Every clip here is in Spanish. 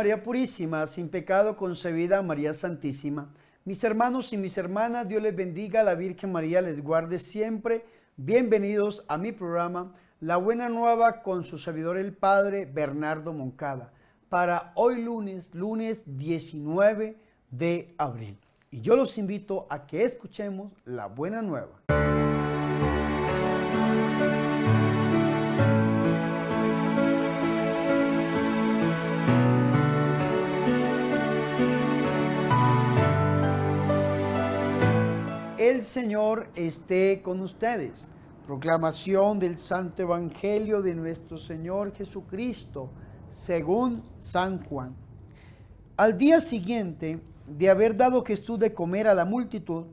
María Purísima, sin pecado concebida, María Santísima. Mis hermanos y mis hermanas, Dios les bendiga, la Virgen María les guarde siempre. Bienvenidos a mi programa, La Buena Nueva, con su servidor el Padre Bernardo Moncada, para hoy lunes 19 de abril. Y yo los invito a que escuchemos La Buena Nueva. El Señor esté con ustedes. Proclamación del Santo Evangelio de nuestro Señor Jesucristo, según San Juan. Al día siguiente de haber dado Jesús de comer a la multitud,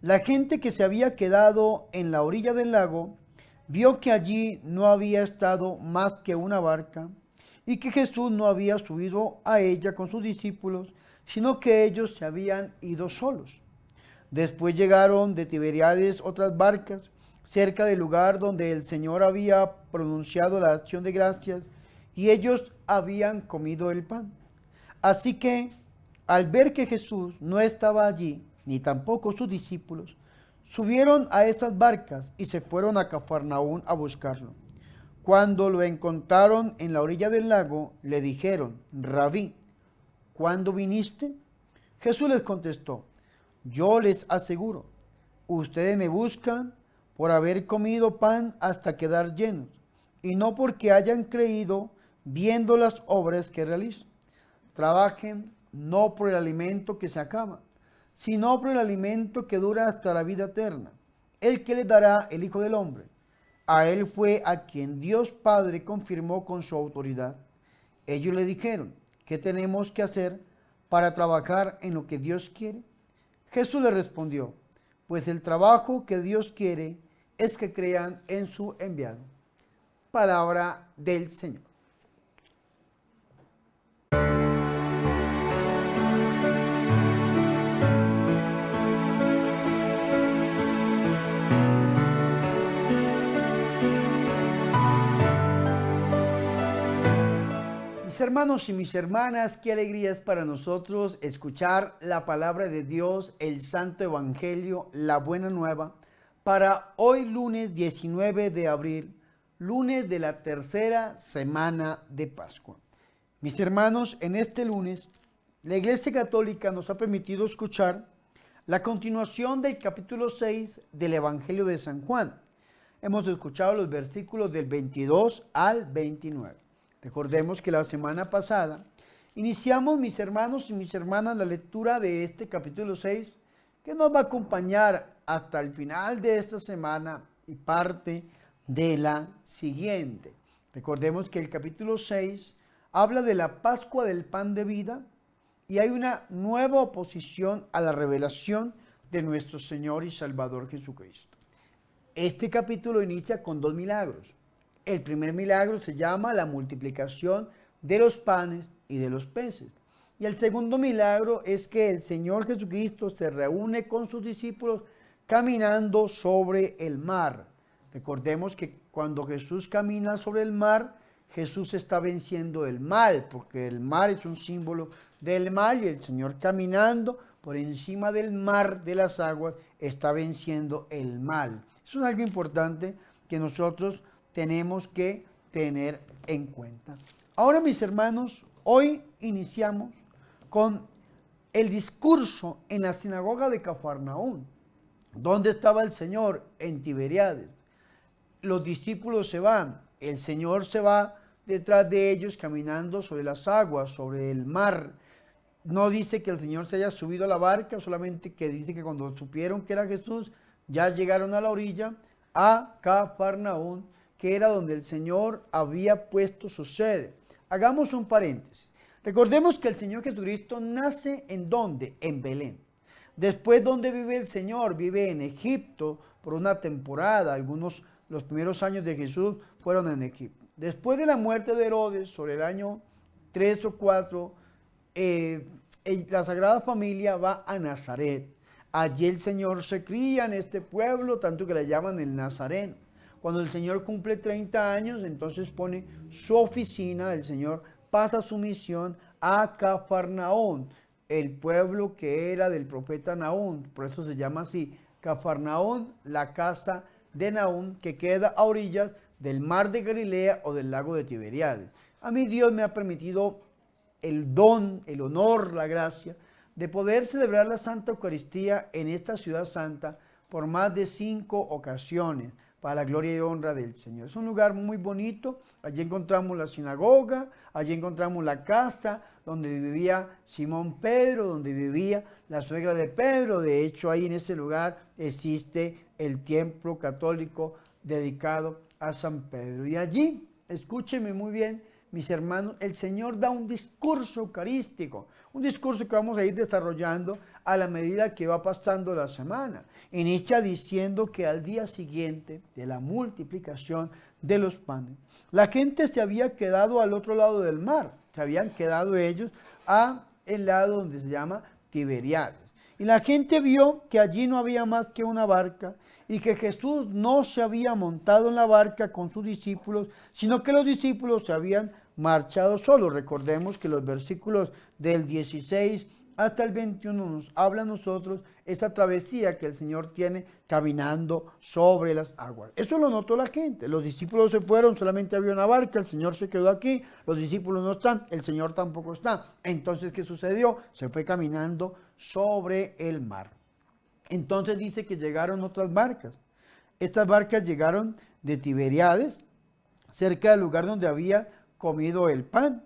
la gente que se había quedado en la orilla del lago vio que allí no había estado más que una barca y que Jesús no había subido a ella con sus discípulos, sino que ellos se habían ido solos. Después llegaron de Tiberíades otras barcas cerca del lugar donde el Señor había pronunciado la acción de gracias, y ellos habían comido el pan. Así que, al ver que Jesús no estaba allí, ni tampoco sus discípulos, subieron a estas barcas y se fueron a Cafarnaún a buscarlo. Cuando lo encontraron en la orilla del lago, le dijeron: Rabí, ¿cuándo viniste? Jesús les contestó: yo les aseguro, ustedes me buscan por haber comido pan hasta quedar llenos, y no porque hayan creído viendo las obras que realizo. Trabajen no por el alimento que se acaba, sino por el alimento que dura hasta la vida eterna, el que les dará el Hijo del Hombre. A él fue a quien Dios Padre confirmó con su autoridad. Ellos le dijeron: ¿qué tenemos que hacer para trabajar en lo que Dios quiere? Jesús le respondió: pues el trabajo que Dios quiere es que crean en su enviado. Palabra del Señor. Mis hermanos y mis hermanas, qué alegría es para nosotros escuchar la palabra de Dios, el Santo Evangelio, la Buena Nueva, para hoy lunes 19 de abril, lunes de la tercera semana de Pascua. Mis hermanos, en este lunes, la Iglesia Católica nos ha permitido escuchar la continuación del capítulo 6 del Evangelio de San Juan. Hemos escuchado los versículos del 22 al 29. Recordemos que la semana pasada iniciamos, mis hermanos y mis hermanas, la lectura de este capítulo 6, que nos va a acompañar hasta el final de esta semana y parte de la siguiente. Recordemos que el capítulo 6 habla de la Pascua del Pan de Vida, y hay una nueva oposición a la revelación de nuestro Señor y Salvador Jesucristo. Este capítulo inicia con dos milagros. El primer milagro se llama la multiplicación de los panes y de los peces. Y el segundo milagro es que el Señor Jesucristo se reúne con sus discípulos caminando sobre el mar. Recordemos que cuando Jesús camina sobre el mar, Jesús está venciendo el mal, porque el mar es un símbolo del mal, y el Señor caminando por encima del mar, de las aguas, está venciendo el mal. Eso es algo importante que nosotros tenemos que tener en cuenta. Ahora, mis hermanos, hoy iniciamos con el discurso en la sinagoga de Cafarnaún. ¿Dónde estaba el Señor? En Tiberíades. Los discípulos se van, el Señor se va detrás de ellos caminando sobre las aguas, sobre el mar. No dice que el Señor se haya subido a la barca, solamente que dice que cuando supieron que era Jesús, ya llegaron a la orilla, a Cafarnaún, que era donde el Señor había puesto su sede. Hagamos un paréntesis. Recordemos que el Señor Jesucristo nace ¿en dónde? En Belén. Después, ¿dónde vive el Señor? Vive en Egipto por una temporada. Los primeros años de Jesús fueron en Egipto. Después de la muerte de Herodes, sobre el año 3 o 4, la Sagrada Familia va a Nazaret. Allí el Señor se cría en este pueblo, tanto que le llaman el Nazareno. Cuando el Señor cumple 30 años, entonces pone su oficina, el Señor pasa su misión a Cafarnaón, el pueblo que era del profeta Nahum, por eso se llama así, Cafarnaón, la casa de Nahum, que queda a orillas del mar de Galilea o del lago de Tiberíades. A mí Dios me ha permitido el don, el honor, la gracia de poder celebrar la Santa Eucaristía en esta ciudad santa por más de 5 ocasiones, para la gloria y honra del Señor. Es un lugar muy bonito, allí encontramos la sinagoga, allí encontramos la casa donde vivía Simón Pedro, donde vivía la suegra de Pedro. De hecho, ahí en ese lugar existe el templo católico dedicado a San Pedro. Y allí, escúcheme muy bien, mis hermanos, el Señor da un discurso eucarístico, un discurso que vamos a ir desarrollando a la medida que va pasando la semana. Inicia diciendo que al día siguiente de la multiplicación de los panes, la gente se había quedado al otro lado del mar, se habían quedado ellos a el lado donde se llama Tiberíades. Y la gente vio que allí no había más que una barca y que Jesús no se había montado en la barca con sus discípulos, sino que los discípulos se habían marchado solos. Recordemos que los versículos del 16 hasta el 21 nos habla a nosotros esa travesía que el Señor tiene caminando sobre las aguas. Eso lo notó la gente. Los discípulos se fueron, solamente había una barca, el Señor se quedó aquí, los discípulos no están, el Señor tampoco está. Entonces, ¿qué sucedió? Se fue caminando sobre el mar. Entonces dice que llegaron otras barcas. Estas barcas llegaron de Tiberíades, cerca del lugar donde había comido el pan.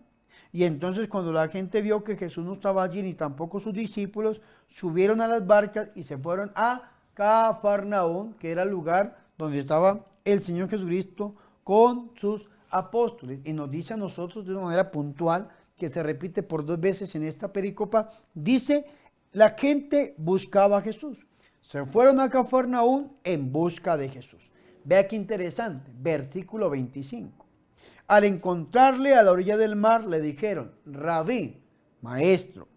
Y entonces cuando la gente vio que Jesús no estaba allí, ni tampoco sus discípulos, subieron a las barcas y se fueron a Cafarnaún, que era el lugar donde estaba el Señor Jesucristo con sus apóstoles. Y nos dice a nosotros de una manera puntual, que se repite por 2 veces en esta pericopa, dice, la gente buscaba a Jesús. Se fueron a Cafarnaún en busca de Jesús. Vea qué interesante, versículo 25. Al encontrarle a la orilla del mar, le dijeron, Rabí, maestro,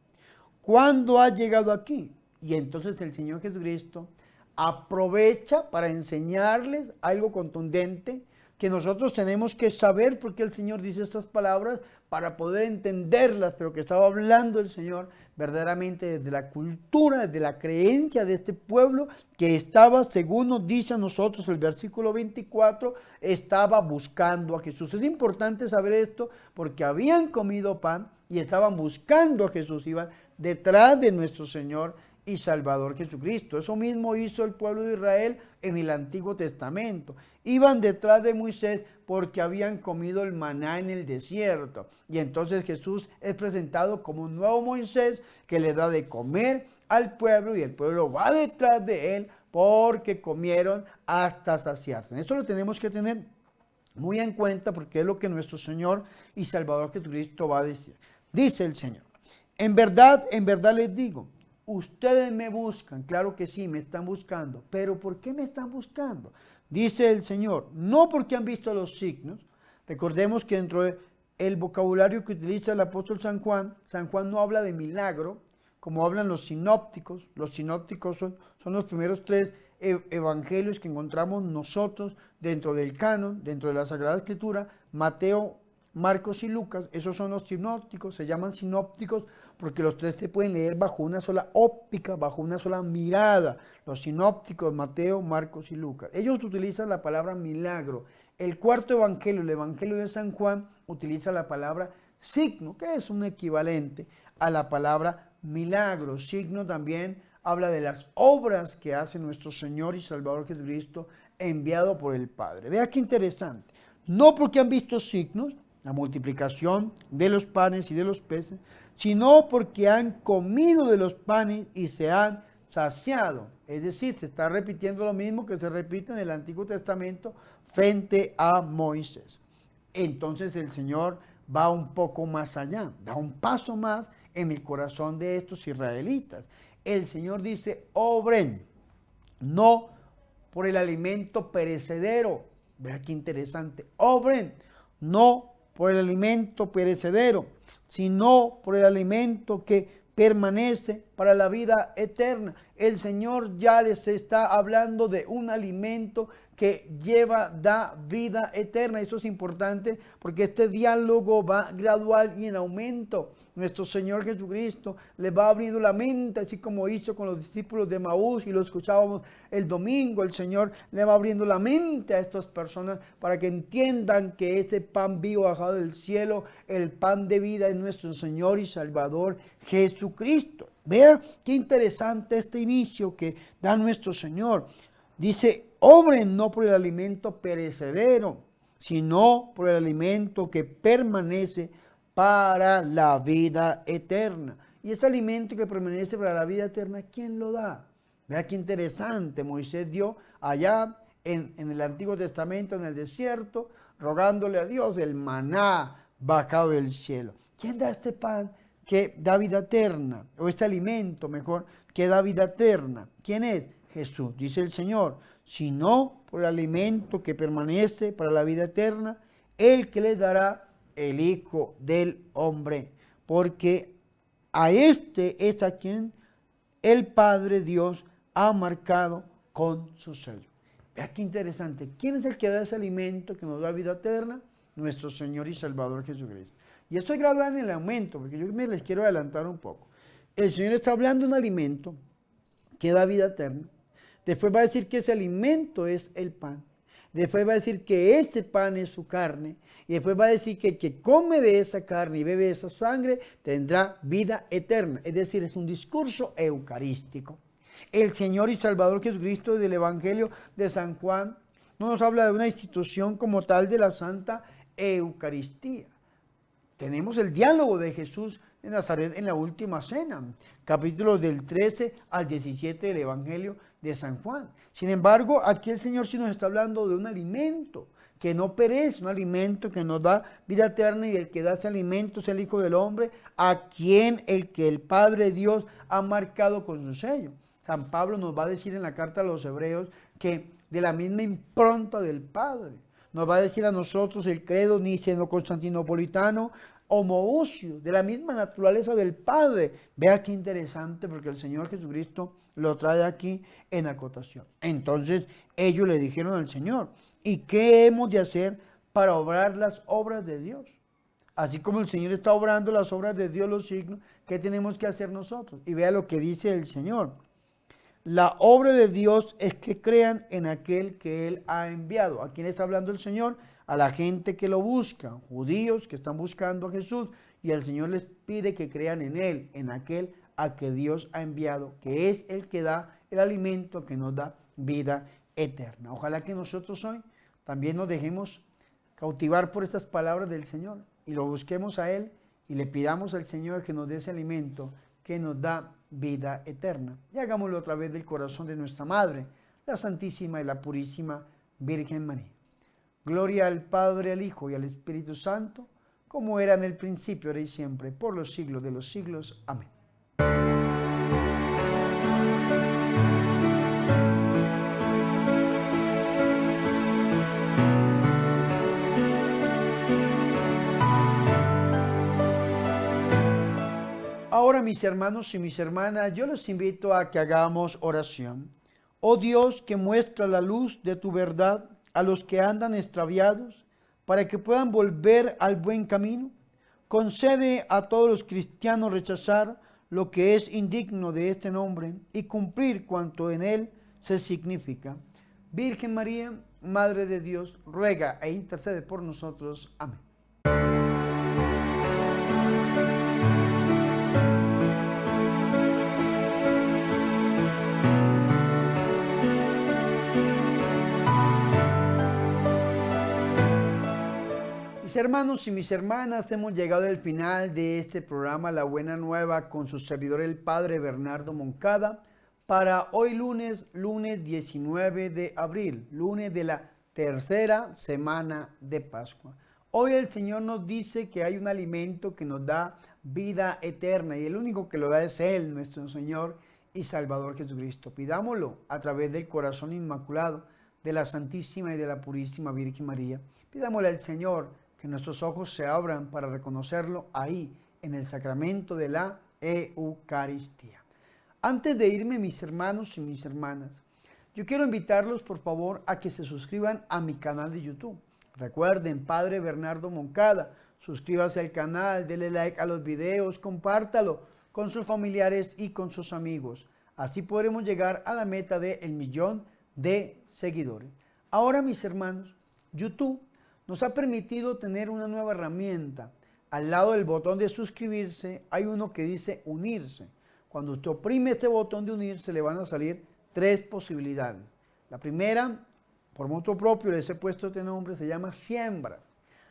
¿cuándo has llegado aquí? Y entonces el Señor Jesucristo aprovecha para enseñarles algo contundente que nosotros tenemos que saber, porque el Señor dice estas palabras para poder entenderlas, pero que estaba hablando el Señor verdaderamente desde la cultura, desde la creencia de este pueblo que estaba, según nos dice a nosotros el versículo 24, estaba buscando a Jesús. Es importante saber esto porque habían comido pan y estaban buscando a Jesús, iban detrás de nuestro Señor y Salvador Jesucristo. Eso mismo hizo el pueblo de Israel en el Antiguo Testamento. Iban detrás de Moisés porque habían comido el maná en el desierto. Y entonces Jesús es presentado como un nuevo Moisés que le da de comer al pueblo y el pueblo va detrás de él porque comieron hasta saciarse. Esto lo tenemos que tener muy en cuenta porque es lo que nuestro Señor y Salvador Jesucristo va a decir. Dice el Señor, en verdad les digo, ustedes me buscan, claro que sí, me están buscando, pero ¿por qué me están buscando? Dice el Señor, no porque han visto los signos. Recordemos que dentro del vocabulario que utiliza el apóstol San Juan no habla de milagro, como hablan los sinópticos. Los sinópticos son los primeros 3 evangelios que encontramos nosotros dentro del canon, dentro de la Sagrada Escritura, Mateo, Marcos y Lucas. Esos son los sinópticos, se llaman sinópticos porque los 3 se pueden leer bajo una sola óptica, bajo una sola mirada. Los sinópticos, Mateo, Marcos y Lucas. Ellos utilizan la palabra milagro. El 4º evangelio, el evangelio de San Juan, utiliza la palabra signo, que es un equivalente a la palabra milagro. Signo también habla de las obras que hace nuestro Señor y Salvador Jesucristo enviado por el Padre. Vea qué interesante. No porque han visto signos, la multiplicación de los panes y de los peces, sino porque han comido de los panes y se han saciado. Es decir, se está repitiendo lo mismo que se repite en el Antiguo Testamento frente a Moisés. Entonces el Señor va un poco más allá, da un paso más en el corazón de estos israelitas. El Señor dice, obren, no por el alimento perecedero. Vea qué interesante, obren, no por el alimento perecedero, sino por el alimento que permanece para la vida eterna. El Señor ya les está hablando de un alimento que da vida eterna. Eso es importante porque este diálogo va gradual y en aumento. nuestro Señor Jesucristo les va abriendo la mente, así como hizo con los discípulos de Maús y lo escuchábamos el domingo. El Señor le va abriendo la mente a estas personas para que entiendan que ese pan vivo bajado del cielo, el pan de vida, es nuestro Señor y Salvador Jesucristo. Vean qué interesante este inicio que da nuestro Señor. Dice, obren no por el alimento perecedero, sino por el alimento que permanece para la vida eterna. Y ese alimento que permanece para la vida eterna, ¿quién lo da? Vea qué interesante. Moisés dio allá en el Antiguo Testamento, en el desierto, rogándole a Dios el maná bajado del cielo. ¿Quién da este pan que da vida eterna? O este alimento, mejor, que da vida eterna. ¿Quién es? Jesús. Dice el Señor, sino por el alimento que permanece para la vida eterna, el que le dará el Hijo del Hombre, porque a este es a quien el Padre Dios ha marcado con su sello. Vea qué interesante. ¿Quién es el que da ese alimento que nos da vida eterna? Nuestro Señor y Salvador Jesucristo. Y estoy gradual en el aumento, porque yo me les quiero adelantar un poco. El Señor está hablando de un alimento que da vida eterna. Después va a decir que ese alimento es el pan. Después va a decir que ese pan es su carne. Y después va a decir que el que come de esa carne y bebe de esa sangre tendrá vida eterna. Es decir, es un discurso eucarístico. El Señor y Salvador Jesucristo del Evangelio de San Juan no nos habla de una institución como tal de la Santa Eucaristía. Tenemos el diálogo de Jesús en Nazaret en la última cena, capítulos del 13 al 17 del Evangelio de San Juan. Sin embargo, aquí el Señor sí nos está hablando de un alimento que no perece, un alimento que nos da vida eterna, y el que da ese alimento es el Hijo del Hombre, a quien el Padre Dios ha marcado con su sello. San Pablo nos va a decir en la carta a los Hebreos que de la misma impronta del Padre. Nos va a decir a nosotros el credo niceno-constantinopolitano, homoousios, de la misma naturaleza del Padre. Vea qué interesante, porque el Señor Jesucristo lo trae aquí en acotación. Entonces ellos le dijeron al Señor, ¿y qué hemos de hacer para obrar las obras de Dios? Así como el Señor está obrando las obras de Dios, los signos, ¿qué tenemos que hacer nosotros? Y vea lo que dice el Señor. La obra de Dios es que crean en aquel que Él ha enviado. ¿A quién está hablando el Señor? A la gente que lo busca, judíos que están buscando a Jesús, y el Señor les pide que crean en Él, en aquel a que Dios ha enviado, que es el que da el alimento que nos da vida eterna. Ojalá que nosotros hoy también nos dejemos cautivar por estas palabras del Señor y lo busquemos a Él y le pidamos al Señor que nos dé ese alimento que nos da vida eterna. Y hagámoslo a través del corazón de nuestra Madre, la Santísima y la Purísima Virgen María. Gloria al Padre, al Hijo y al Espíritu Santo, como era en el principio, ahora y siempre, por los siglos de los siglos. Amén. Ahora, mis hermanos y mis hermanas, yo les invito a que hagamos oración. Oh Dios, que muestra la luz de tu verdad a los que andan extraviados, para que puedan volver al buen camino, concede a todos los cristianos rechazar lo que es indigno de este nombre y cumplir cuanto en él se significa. Virgen María, Madre de Dios, ruega e intercede por nosotros. Amén. Mis hermanos y mis hermanas, hemos llegado al final de este programa La Buena Nueva con su servidor el Padre Bernardo Moncada para hoy lunes 19 de abril, lunes de la tercera semana de Pascua. Hoy el Señor nos dice que hay un alimento que nos da vida eterna y el único que lo da es Él, nuestro Señor y Salvador Jesucristo. Pidámoslo a través del corazón inmaculado de la Santísima y de la Purísima Virgen María. Pidámosle al Señor que nuestros ojos se abran para reconocerlo ahí, en el sacramento de la Eucaristía. Antes de irme, mis hermanos y mis hermanas, yo quiero invitarlos, por favor, a que se suscriban a mi canal de YouTube. Recuerden, Padre Bernardo Moncada, suscríbase al canal, dele like a los videos, compártalo con sus familiares y con sus amigos. Así podremos llegar a la meta de 1.000.000 de seguidores. Ahora, mis hermanos, YouTube nos ha permitido tener una nueva herramienta. Al lado del botón de suscribirse hay uno que dice unirse. Cuando usted oprime este botón de unirse, le van a salir 3 posibilidades. La primera, por motu propio, les he puesto este nombre, se llama siembra.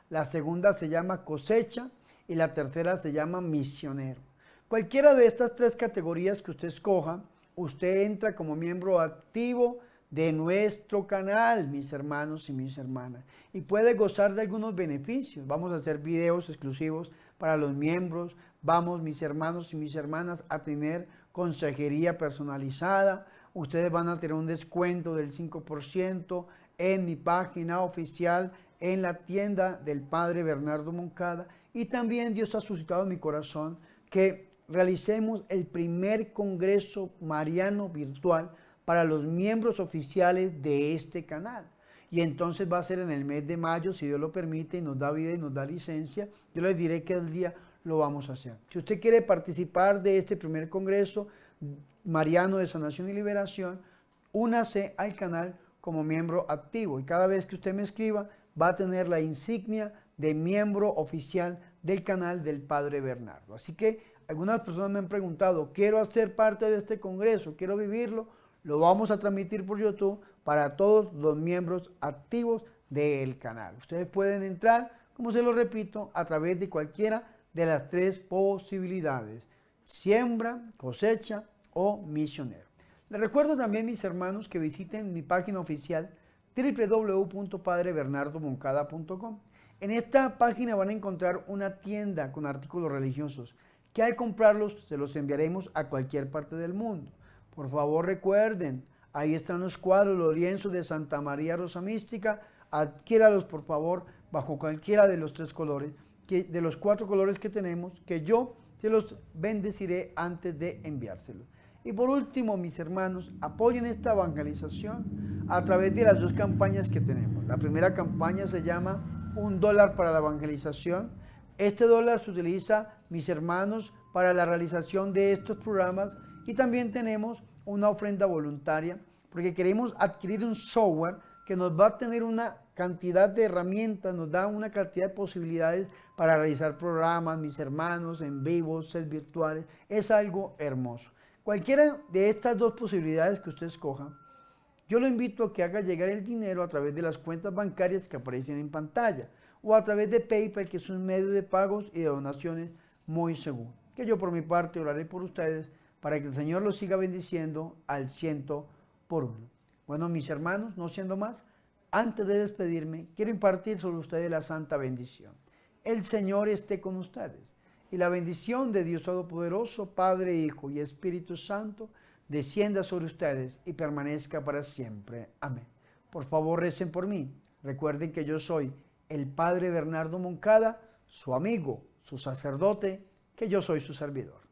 La segunda se llama cosecha y la tercera se llama misionero. Cualquiera de estas 3 categorías que usted escoja, usted entra como miembro activo de nuestro canal, mis hermanos y mis hermanas, y puede gozar de algunos beneficios. Vamos a hacer videos exclusivos para los miembros. Vamos, mis hermanos y mis hermanas, a tener consejería personalizada. Ustedes van a tener un descuento del 5% en mi página oficial, en la tienda del Padre Bernardo Moncada. Y también Dios ha suscitado en mi corazón que realicemos el primer congreso mariano virtual para los miembros oficiales de este canal. Y entonces va a ser en el mes de mayo, si Dios lo permite y nos da vida y nos da licencia. Yo les diré qué día lo vamos a hacer. Si usted quiere participar de este primer congreso mariano de sanación y liberación, únase al canal como miembro activo. Y cada vez que usted me escriba, va a tener la insignia de miembro oficial del canal del Padre Bernardo. Así que algunas personas me han preguntado, quiero hacer parte de este congreso, quiero vivirlo. Lo vamos a transmitir por YouTube para todos los miembros activos del canal. Ustedes pueden entrar, como se lo repito, a través de cualquiera de las 3 posibilidades: siembra, cosecha o misionero. Les recuerdo también, mis hermanos, que visiten mi página oficial www.padrebernardomoncada.com. En esta página van a encontrar una tienda con artículos religiosos que al comprarlos se los enviaremos a cualquier parte del mundo. Por favor, recuerden, ahí están los cuadros, los lienzos de Santa María Rosa Mística. Adquiéralos, por favor, bajo cualquiera de los 3 colores, de los 4 colores que tenemos, que yo se los bendeciré antes de enviárselos. Y por último, mis hermanos, apoyen esta evangelización a través de las 2 campañas que tenemos. La primera campaña se llama $1 para la evangelización. Este dólar se utiliza, mis hermanos, para la realización de estos programas. Y también tenemos una ofrenda voluntaria, porque queremos adquirir un software que nos va a tener una cantidad de herramientas, nos da una cantidad de posibilidades para realizar programas, mis hermanos, en vivo, sets virtuales. Es algo hermoso. Cualquiera de estas 2 posibilidades que usted escoja, yo lo invito a que haga llegar el dinero a través de las cuentas bancarias que aparecen en pantalla o a través de PayPal, que es un medio de pagos y de donaciones muy seguro. Que yo por mi parte oraré por ustedes para que el Señor los siga bendiciendo al 100 por 1. Bueno, mis hermanos, no siendo más, antes de despedirme, quiero impartir sobre ustedes la santa bendición. El Señor esté con ustedes, y la bendición de Dios Todopoderoso, Padre, Hijo y Espíritu Santo, descienda sobre ustedes y permanezca para siempre. Amén. Por favor, recen por mí. Recuerden que yo soy el Padre Bernardo Moncada, su amigo, su sacerdote, que yo soy su servidor.